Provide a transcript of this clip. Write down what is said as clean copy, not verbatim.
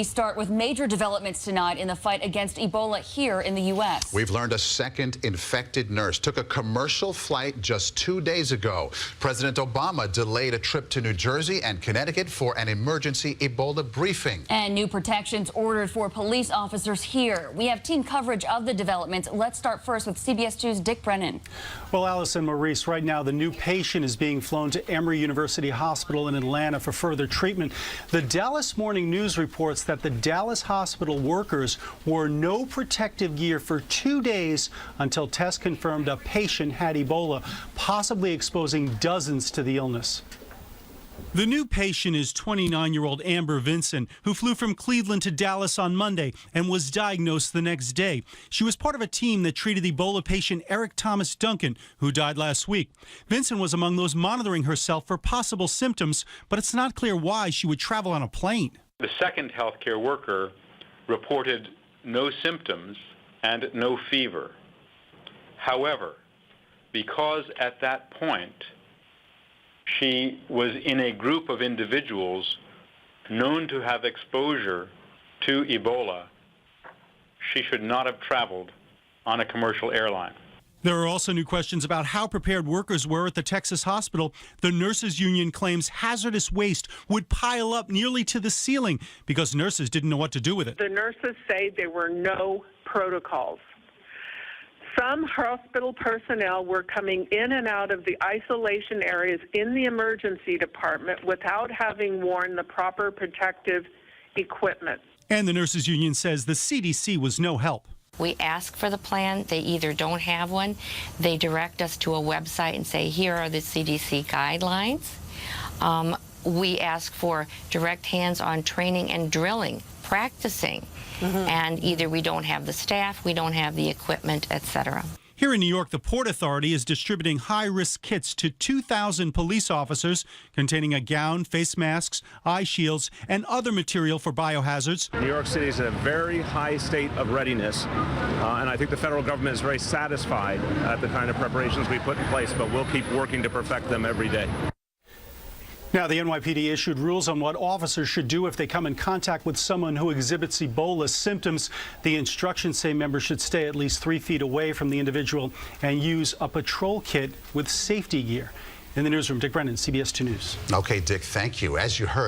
We start with major developments tonight in the fight against Ebola here in the U.S. We've learned a second infected nurse took a commercial flight just 2 days ago. President Obama delayed a trip to New Jersey and Connecticut for an emergency Ebola briefing. And new protections ordered for police officers here. We have team coverage of the developments. Let's start first with CBS 2's Dick Brennan. Well, Allison, Maurice, right now the new patient is being flown to Emory University Hospital in Atlanta for further treatment. The Dallas Morning News reports that the Dallas hospital workers wore no protective gear for 2 days until tests confirmed a patient had Ebola, possibly exposing dozens to the illness. The new patient is 29-year-old Amber Vinson, who flew from Cleveland to Dallas on Monday and was diagnosed the next day. She was part of a team that treated Ebola patient Eric Thomas Duncan, who died last week. Vinson was among those monitoring herself for possible symptoms, but it's not clear why she would travel on a plane. The second healthcare worker reported no symptoms and no fever. However, because at that point she was in a group of individuals known to have exposure to Ebola, she should not have traveled on a commercial airline. There are also new questions about how prepared workers were at the Texas hospital. The nurses union claims hazardous waste would pile up nearly to the ceiling because nurses didn't know what to do with it. The nurses say there were no protocols. Some hospital personnel were coming in and out of the isolation areas in the emergency department without having worn the proper protective equipment. And the nurses union says the CDC was no help. We ask for the plan. They either don't have one, they direct us to a website and say, here are the CDC guidelines. We ask for direct hands-on training and drilling, practicing, and either we don't have the staff, we don't have the equipment, etc. Here in New York, the Port Authority is distributing high-risk kits to 2,000 police officers containing a gown, face masks, eye shields, and other material for biohazards. New York City is in a very high state of readiness, and I think the federal government is very satisfied at the kind of preparations we put in place, but we'll keep working to perfect them every day. Now, the NYPD issued rules on what officers should do if they come in contact with someone who exhibits Ebola symptoms. The instructions say members should stay at least 3 feet away from the individual and use a patrol kit with safety gear. In the newsroom, Dick Brennan, CBS 2 News. Okay, Dick, thank you. As you heard,